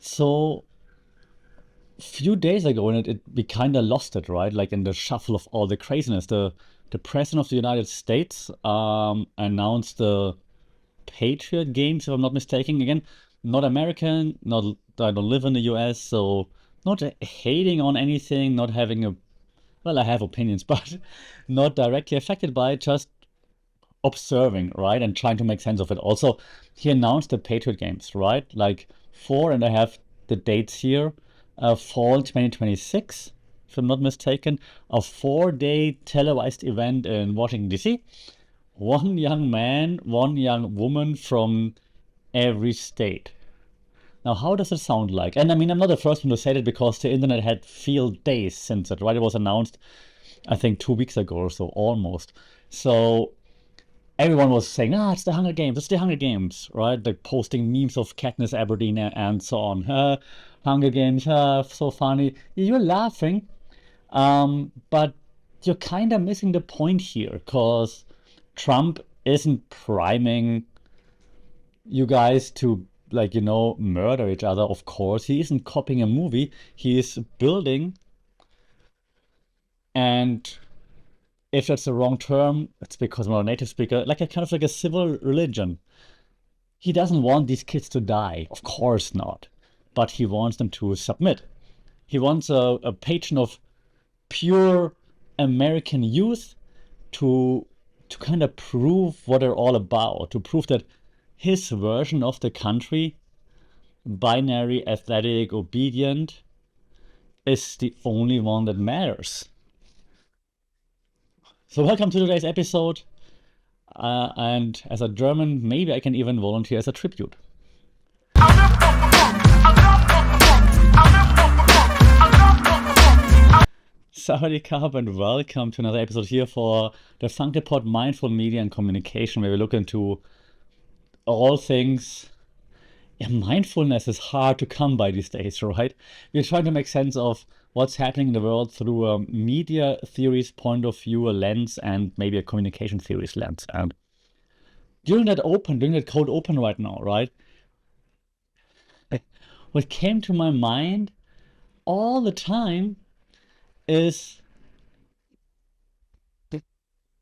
So few days ago, and we kind of lost it, right? Like in the shuffle of all the craziness, the president of the United States announced the Patriot Games, if I'm not mistaken. Again, not American, not I don't live in the US, so not hating on anything, not having a well, I have opinions, but not directly affected by it, just observing, right, and trying to make sense of it. Also, he announced the Patriot Games, right? Like four, and I have the dates here. Fall 2026, if I'm not mistaken, a 4-day televised event in Washington D.C. One young man, one young woman from every state. Now, how does it sound like? And I mean, I'm not the first one to say that because the internet had field days since it, right? It was announced, I think, 2 weeks ago or so, almost. So everyone was saying, it's the Hunger Games, it's the Hunger Games, right? Like posting memes of Katniss Everdeen and so on. Hunger Games, so funny. You're laughing, but you're kind of missing the point here, because Trump isn't priming you guys to, like, murder each other, of course. He isn't copying a movie. He is building, and if that's the wrong term, it's because I'm not a native speaker, like a kind of like a civil religion. He doesn't want these kids to die, of course not, but he wants them to submit. He wants a patron of pure American youth to kind of prove what they're all about, to prove that his version of the country, binary, athletic, obedient, is the only one that matters. So welcome to today's episode. And as a German, maybe I can even volunteer as a tribute. Sawadee Krap, and welcome to another episode here for the FunkDepot Mindful Media and Communication, where we look into all things. Yeah, mindfulness is hard to come by these days, right? We're trying to make sense of what's happening in the world through a media theories point of view, a lens, and maybe a communication theories lens. And during that code open right now, right? What came to my mind all the time is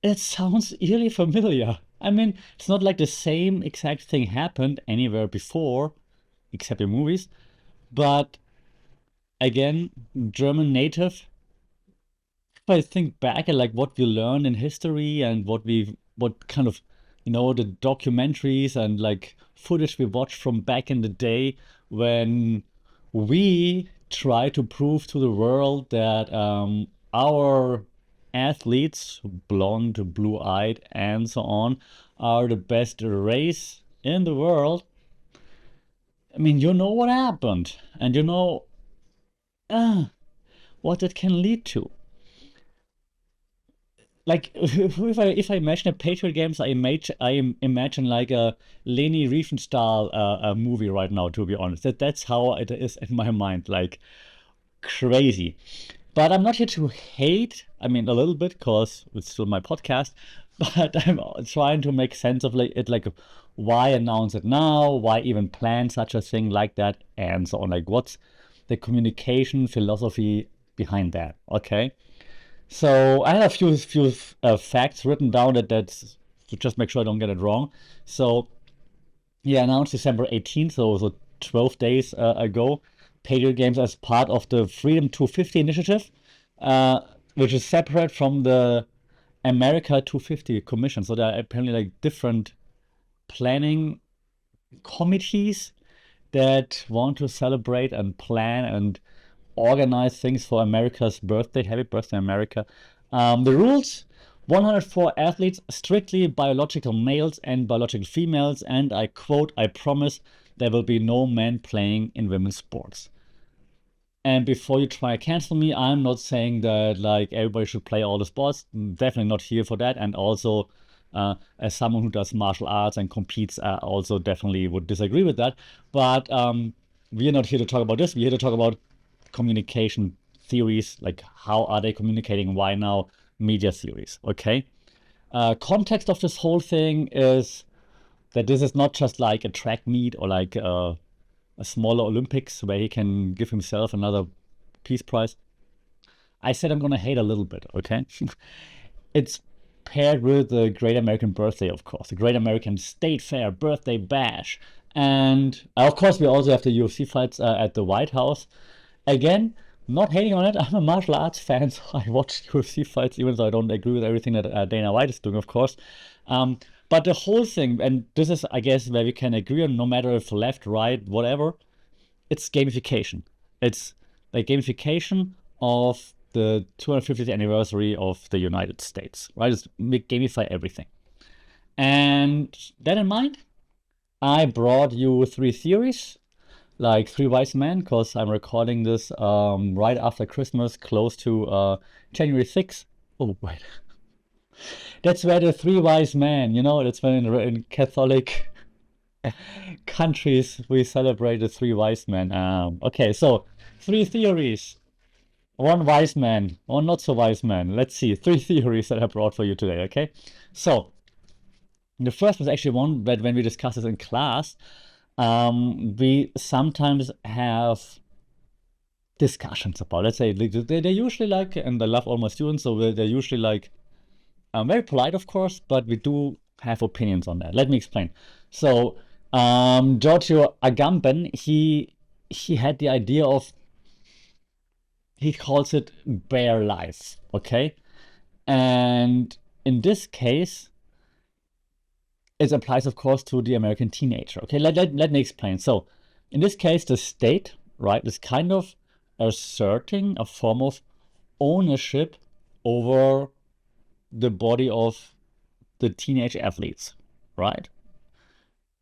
it sounds eerily familiar. I mean, it's not like the same exact thing happened anywhere before, except in movies, but again, German native. If I think back at like what we learned in history and what kind of, the documentaries and like footage we watched from back in the day when we try to prove to the world that our athletes, blonde, blue-eyed, and so on, are the best race in the world. I mean, you know what happened, and you know what it can lead to. Like if I imagine a Patriot Games, I imagine like a Leni Riefenstahl a movie right now. To be honest, that's how it is in my mind. Like crazy. But I'm not here to hate. I mean, a little bit, because it's still my podcast. But I'm trying to make sense of like it, like why announce it now? Why even plan such a thing like that, and so on? Like, what's the communication philosophy behind that? Okay. So I had a few facts written down that's to just make sure I don't get it wrong. So yeah, announced December 18th, so 12 days ago. Patriot Games as part of the Freedom 250 initiative, which is separate from the America 250 Commission. So there are apparently like different planning committees that want to celebrate and plan and organize things for America's birthday. Happy birthday, America. The rules: 104 athletes, strictly biological males and biological females, and I quote, I promise there will be no men playing in women's sports. And before you try to cancel me, I'm not saying that like everybody should play all the sports. Definitely not here for that. And also, as someone who does martial arts and competes, also definitely would disagree with that. But we are not here to talk about this. We're here to talk about communication theories, like how are they communicating, why now, media theories. Okay. Context of this whole thing is that this is not just like a track meet or like a smaller Olympics where he can give himself another Peace Prize. I said I'm gonna hate a little bit, okay? It's paired with the Great American Birthday, of course, the Great American State Fair Birthday Bash. And of course, we also have the UFC fights at the White House. Again, not hating on it. I'm a martial arts fan, so I watch UFC fights, even though I don't agree with everything that Dana White is doing, of course. Um, but the whole thing, and this is, I guess, where we can agree on, no matter if left, right, whatever, it's gamification. It's like gamification of the 250th anniversary of the United States, right? It's gamify everything. And that in mind, I brought you three theories, like three wise men, because I'm recording this right after Christmas, close to January 6th. Oh, wait. That's where the three wise men, that's when in Catholic countries we celebrate the three wise men. Okay, so three theories. One wise man, one not so wise man. Let's see, three theories that I brought for you today, okay? So, the first was actually one that when we discussed this in class, we sometimes have discussions about. Let's say they're usually like, and I love all my students, so they're usually like very polite, of course, but we do have opinions on that. Let me explain. So, Giorgio Agamben, he had the idea of, he calls it bare life, okay? And in this case, it applies, of course, to the American teenager. Okay, let me explain. So, in this case, the state, right, is kind of asserting a form of ownership over the body of the teenage athletes, right?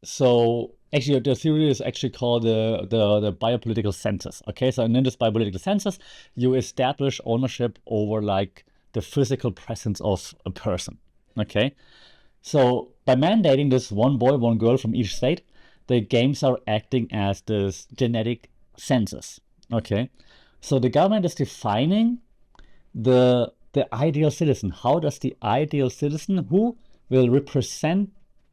So, actually, the theory is actually called the biopolitical census. Okay, so in this biopolitical census, you establish ownership over like the physical presence of a person. Okay. So by mandating this one boy, one girl from each state, the games are acting as this genetic census. Okay, so the government is defining the ideal citizen. How does the ideal citizen who will represent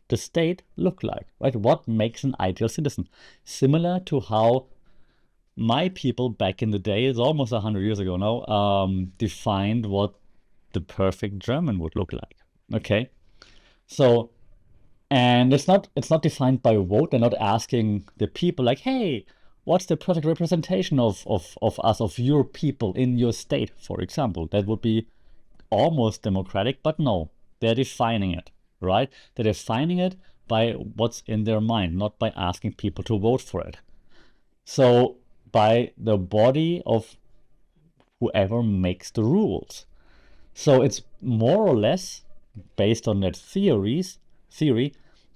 the state look like? Right? What makes an ideal citizen? Similar to how my people back in the day, it's almost 100 years ago now, defined what the perfect German would look like. Okay. So, and it's not defined by vote. They're not asking the people like, hey, what's the perfect representation of us, of your people in your state, for example. That would be almost democratic, but no, they're defining it, right? They're defining it by what's in their mind, not by asking people to vote for it. So by the body of whoever makes the rules. So it's more or less, based on that theory,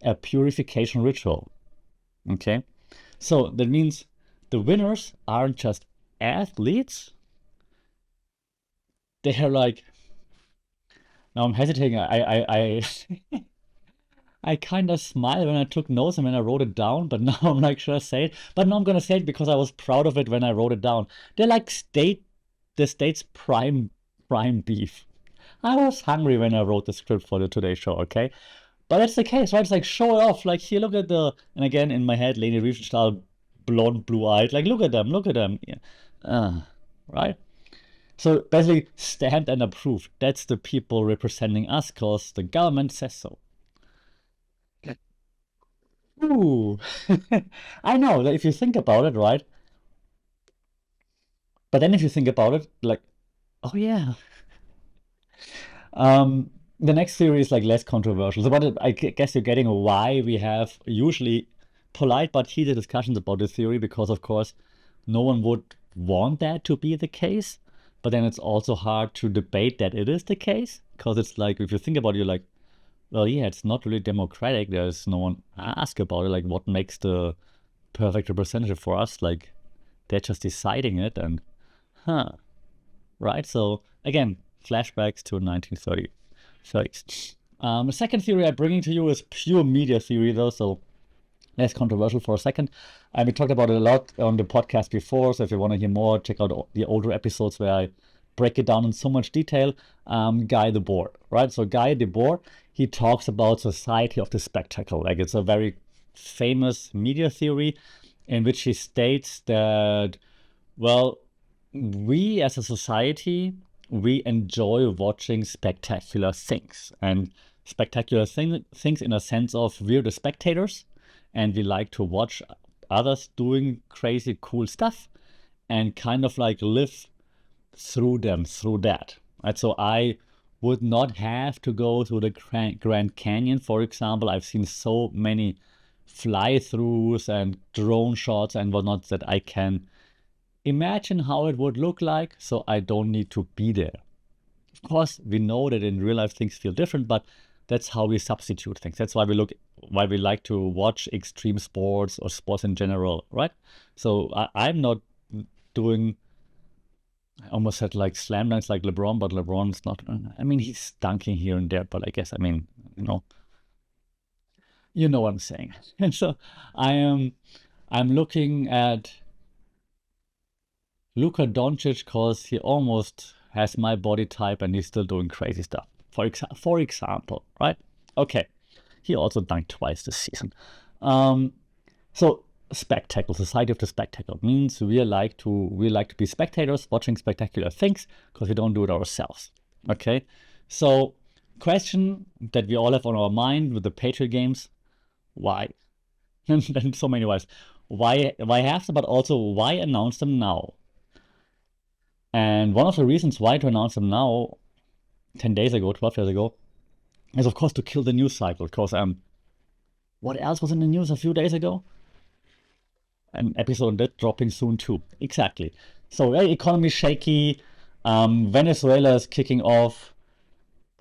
a purification ritual. Okay, so that means the winners aren't just athletes. They're like, now I'm hesitating. I kind of smiled when I took notes and when I wrote it down, but now I'm like, should I say it? But now I'm gonna say it because I was proud of it when I wrote it down. They're like the state's prime beef. I was hungry when I wrote the script for the Today Show, okay? But that's the case, right? It's like, show it off. Like, here, look at and again, in my head, Leni Riefenstahl, blonde, blue-eyed. Like, look at them, look at them. Yeah. Right? So basically, stand and approve. That's the people representing us, because the government says so. Ooh. I know, that if you think about it, right? But then if you think about it, like, oh yeah. The next theory is like less controversial. So what I guess you're getting why we have usually polite but heated discussions about this theory, because of course no one would want that to be the case. But then it's also hard to debate that it is the case, because it's like, if you think about it, you're like, well, yeah, it's not really democratic. There's no one ask about it. Like, what makes the perfect representative for us? Like, they're just deciding it, and right? So again, flashbacks to 1930s. The second theory I'm bringing to you is pure media theory, though, so less controversial for a second. We talked about it a lot on the podcast before, so if you want to hear more, check out the older episodes where I break it down in so much detail. Guy Debord, right? So Guy Debord, he talks about society of the spectacle. Like, it's a very famous media theory. in which he states that, well, we as a society, we enjoy watching spectacular things. And things in a sense of we're the spectators and we like to watch others doing crazy cool stuff and kind of like live through them, through that. Right? So I would not have to go to the Grand Canyon, for example. I've seen so many fly-throughs and drone shots and whatnot that I can imagine how it would look like, so I don't need to be there. Of course, we know that in real life things feel different, but that's how we substitute things. That's why we like to watch extreme sports or sports in general, right? So I'm not doing, I almost said like slam dunks like LeBron, but LeBron's not. I mean, he's dunking here and there, but I guess, I mean, you know, you know what I'm saying. And so I am, I'm looking at Luka Doncic because he almost has my body type and he's still doing crazy stuff. For example, right? Okay. He also dunked twice this season. Um, so spectacle, society of the spectacle means we like to be spectators watching spectacular things because we don't do it ourselves. Okay. So question that we all have on our mind with the Patriot games, why? And so many ways. Why have them, but also why announce them now? And one of the reasons why to announce them now, 10 days ago, 12 days ago, is of course to kill the news cycle. Because what else was in the news a few days ago? An episode on that dropping soon too. Exactly. So economy shaky. Venezuela is kicking off.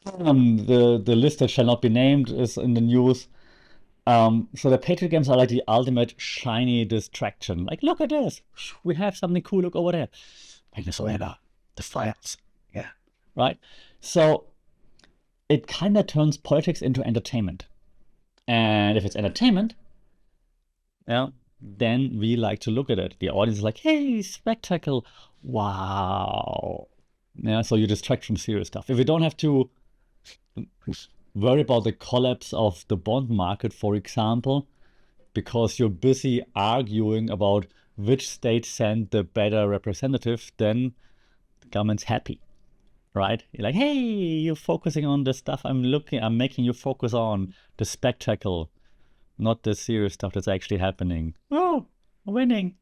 The list that shall not be named is in the news. So the Patriot games are like the ultimate shiny distraction. Like, look at this. We have something cool. Look over there. Venezuela, the fires. Yeah. Right? So it kind of turns politics into entertainment. And if it's entertainment, yeah, then we like to look at it. The audience is like, hey, spectacle. Wow. Yeah, so you distract from serious stuff. If you don't have to worry about the collapse of the bond market, for example, because you're busy arguing about which state sent the better representative, then the government's happy, right? You're like, hey, you're focusing on the stuff I'm making you focus on, the spectacle, not the serious stuff that's actually happening. Oh, winning.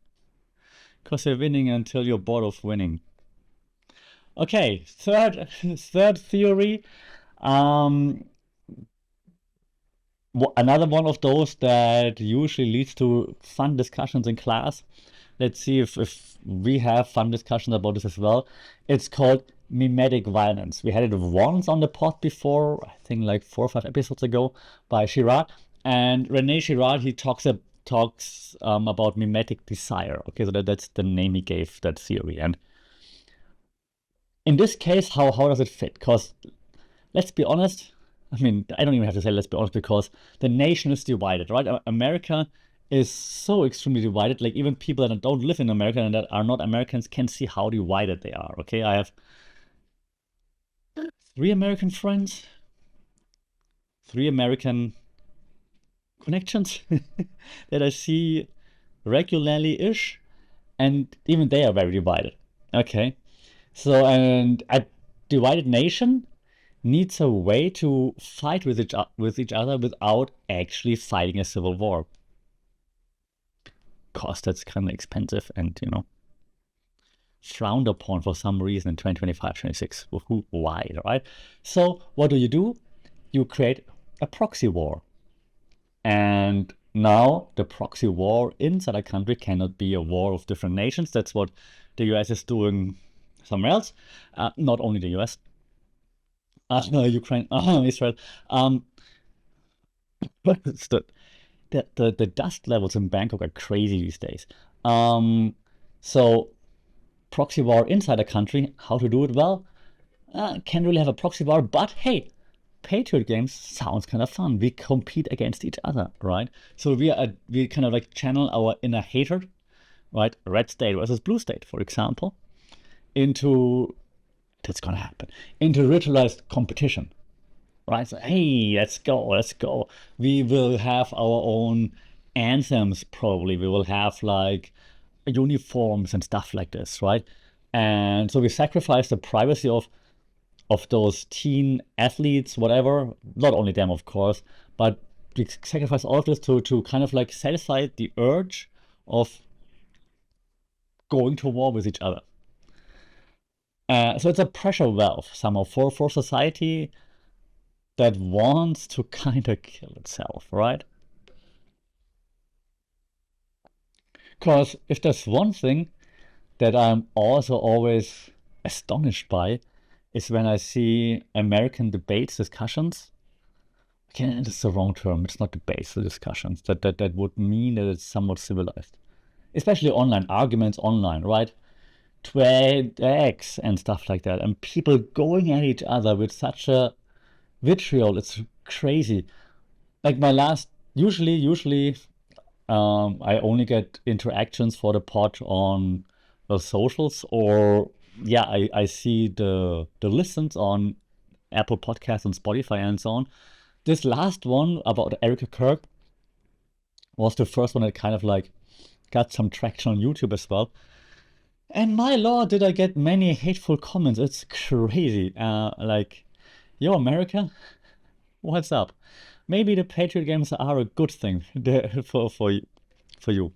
Because you're winning until you're bored of winning. Okay, third theory. Um, Another one of those that usually leads to fun discussions in class. Let's see if we have fun discussions about this as well. It's called mimetic violence. We had it once on the pod before, I think like 4 or 5 episodes ago, by Girard. And René Girard, he talks about mimetic desire. Okay, so that's the name he gave that theory. And in this case, how does it fit? Because let's be honest, I mean, I don't even have to say let's be honest, because the nation is divided, right? America is so extremely divided. Like, even people that don't live in America and that are not Americans can see how divided they are. Okay, I have 3 American friends, 3 American connections that I see regularly-ish, and even they are very divided. Okay, so, and a divided nation needs a way to fight with each other without actually fighting a civil war. Cost that's kind of expensive and, frowned upon for some reason in 2025, 26. Why, right? So what do? You create a proxy war. And now the proxy war inside a country cannot be a war of different nations. That's what the US is doing somewhere else. Not only the US. No, Ukraine, Israel. It's the dust levels in Bangkok are crazy these days. So proxy war inside a country, how to do it? Well, can't really have a proxy war, but hey, Patriot games sounds kind of fun. We compete against each other, right? So we kind of like channel our inner hater, right? Red state versus blue state, for example, into that's gonna happen into ritualized competition, right? So hey, let's go. We will have our own anthems probably. We will have like uniforms and stuff like this, right? And so we sacrifice the privacy of those teen athletes, whatever. Not only them, of course, but we sacrifice all of this to kind of like satisfy the urge of going to war with each other. So it's a pressure valve somehow for society that wants to kind of kill itself, right? Because if there's one thing that I'm also always astonished by is when I see American debates, discussions. Okay, that's the wrong term. It's not debates, the discussions. That would mean that it's somewhat civilized. Especially online, arguments online, right? Trade X and stuff like that. And people going at each other with such a vitriol. It's crazy. Like my last, usually, I only get interactions for the pod on the socials, or yeah, I see the listens on Apple Podcasts and Spotify and so on. This last one about Erica Kirk was the first one that kind of like got some traction on YouTube as well. And my lord, did I get many hateful comments. It's crazy. Like, yo, America, what's up? Maybe the Patriot Games are a good thing for you.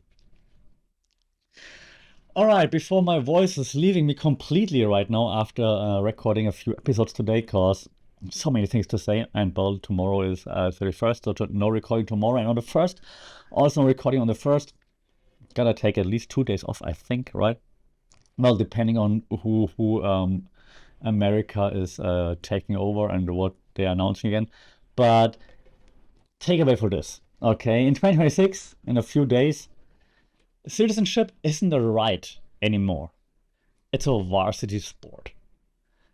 All right, before my voice is leaving me completely right now after recording a few episodes today, cause so many things to say, and well, tomorrow is 31st, so no recording tomorrow, and on the 1st, also no recording on the 1st. Gotta take at least 2 days off, I think, right? Well, depending on who America is taking over and what they're announcing again. But takeaway for this, okay? In 2026, in a few days, citizenship isn't a right anymore. It's a varsity sport.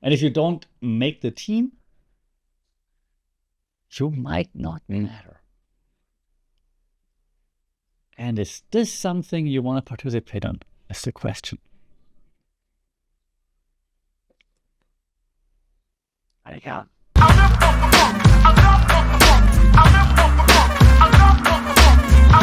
And if you don't make the team, you might not matter. And is this something you want to participate in? That's the question. Yeah.